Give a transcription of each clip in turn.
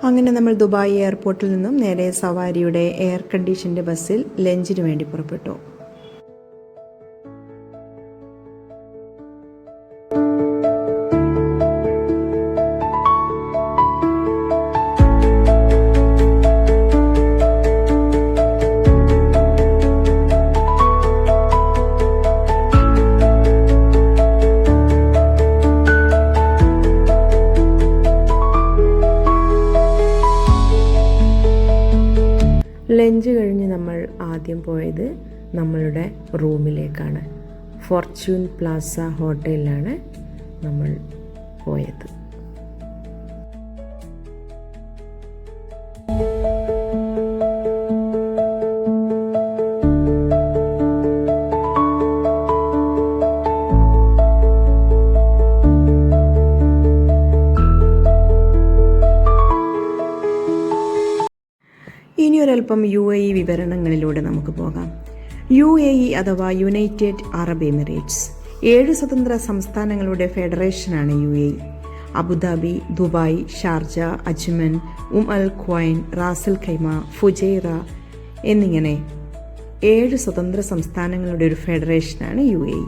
അങ്ങനെ നമ്മൾ ദുബായ് എയർപോർട്ടിൽ നിന്നും നേരെ സവാരിയുടെ എയർ കണ്ടീഷൻ്റെ ബസ്സിൽ ലഞ്ചിന് വേണ്ടി പുറപ്പെട്ടു. ലഞ്ച് കഴിഞ്ഞ് നമ്മൾ ആദ്യം പോയത് നമ്മളുടെ റൂമിലേക്കാണ്. ഫോർച്യൂൺ പ്ലാസ ഹോട്ടലിലാണ് നമ്മൾ പോയത്. ഇനിയൊരൽപ്പം UAE വിവരണങ്ങളിലൂടെ നമുക്ക് പോകാം. UAE അഥവാ യുണൈറ്റഡ് അറബ് എമിറേറ്റ്സ് 7 സ്വതന്ത്ര സംസ്ഥാനങ്ങളുടെ ഫെഡറേഷനാണ് UAE. Abu Dhabi, Dubai, Sharjah, Ajman, Al Quwain, Ras al Khaimah, Fujairah എന്നിങ്ങനെ 7 സ്വതന്ത്ര സംസ്ഥാനങ്ങളുടെ ഒരു ഫെഡറേഷനാണ് UAE.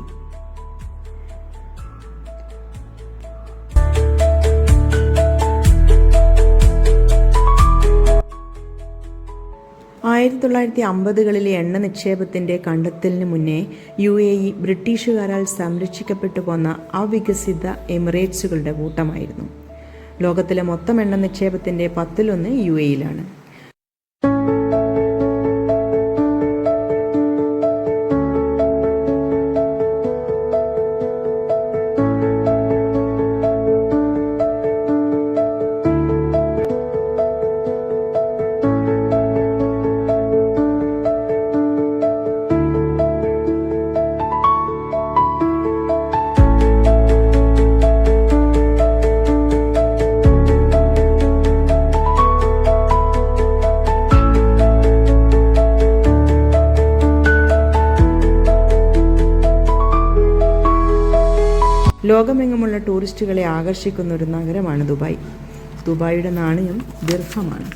1950കളിലെ എണ്ണ നിക്ഷേപത്തിൻ്റെ കണ്ടെത്തലിന് മുന്നേ UAE ബ്രിട്ടീഷുകാരാൽ സംരക്ഷിക്കപ്പെട്ടു പോന്ന അവികസിത എമിറേറ്റ്സുകളുടെ കൂട്ടമായിരുന്നു. ലോകത്തിലെ മൊത്തം എണ്ണ നിക്ഷേപത്തിൻ്റെ 10% UAEയിലാണ്. ലോകമെങ്ങുമുള്ള ടൂറിസ്റ്റുകളെ ആകർഷിക്കുന്ന ഒരു നഗരമാണ് ദുബായ്. ദുബായിയുടെ നാണയം ദിർഹമാണ്.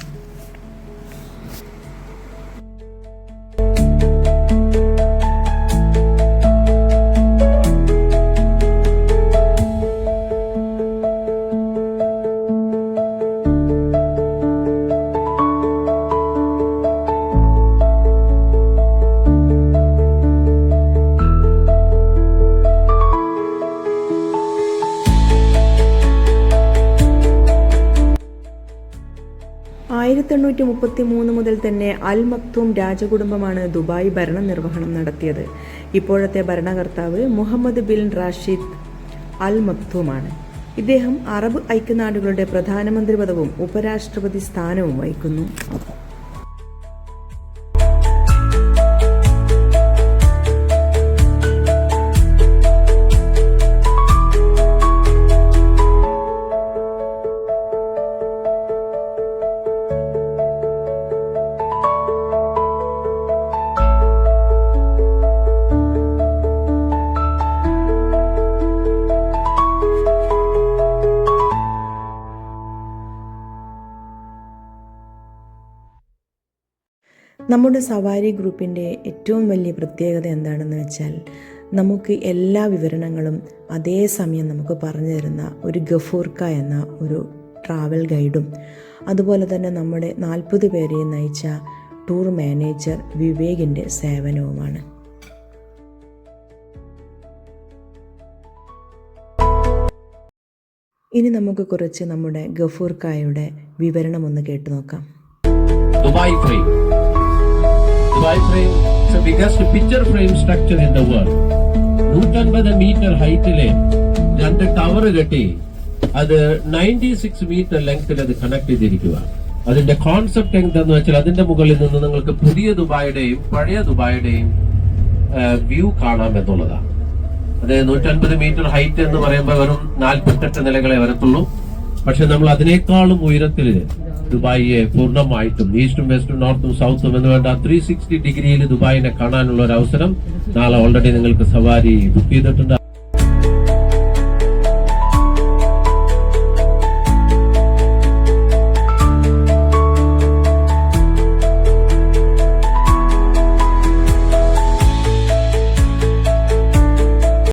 മുതൽ തന്നെ അൽ മക്തൂം രാജകുടുംബമാണ് ദുബായ് ഭരണ നിർവഹണം നടത്തിയത്. ഇപ്പോഴത്തെ ഭരണകർത്താവ് മുഹമ്മദ് ബിൻ റാഷിദ് അൽ മക്തൂമാണ്. ഇദ്ദേഹം അറബ് ഐക്യനാടുകളുടെ പ്രധാനമന്ത്രി പദവും ഉപരാഷ്ട്രപതി സ്ഥാനവും വഹിക്കുന്നു. നമ്മുടെ സവാരി ഗ്രൂപ്പിൻ്റെ ഏറ്റവും വലിയ പ്രത്യേകത എന്താണെന്ന് വെച്ചാൽ, നമുക്ക് എല്ലാ വിവരണങ്ങളും അതേ സമയം നമുക്ക് പറഞ്ഞു തരുന്ന ഒരു ഗഫൂർക്ക എന്ന ഒരു ട്രാവൽ ഗൈഡും അതുപോലെ തന്നെ നമ്മുടെ 40 പേരെയും നയിച്ച ടൂർ മാനേജർ വിവേകിൻ്റെ സേവനവുമാണ്. ഇനി നമുക്ക് കുറച്ച് നമ്മുടെ ഗഫൂർക്കായുടെ വിവരണം ഒന്ന് കേട്ടു നോക്കാം. Dubai frame is the biggest picture frame structure in the world. 150 meter height le രണ്ട് ടവർ കെട്ടി അത് 96 മീറ്റർ ലെങ്ത്തിൽ അത് കണക്ട് ചെയ്തിരിക്കുക. അതിന്റെ കോൺസെപ്റ്റ് എന്താന്ന് വെച്ചാൽ, അതിന്റെ മുകളിൽ നിന്ന് നിങ്ങൾക്ക് പുതിയ ദുബായിയുടെയും പഴയ ദുബായിയുടെയും വ്യൂ കാണാം എന്നുള്ളതാണ്. അത് 150 മീറ്റർ ഹൈറ്റ് എന്ന് പറയുമ്പോൾ വെറും 48 നിലകളെ വരത്തുള്ളൂ. പക്ഷെ നമ്മൾ അതിനേക്കാളും ഉയരത്തിൽ ദുബായിയെ പൂർണ്ണമായിട്ടും ഈസ്റ്റും വെസ്റ്റും നോർത്തും സൗത്തും എന്ന് വേണ്ട 360 ഡിഗ്രിയിൽ ദുബായിനെ കാണാനുള്ള ഒരു അവസരം നാളെ ഓൾറെഡി നിങ്ങൾക്ക് സവാരി ബുക്ക് ചെയ്തിട്ടുണ്ട്.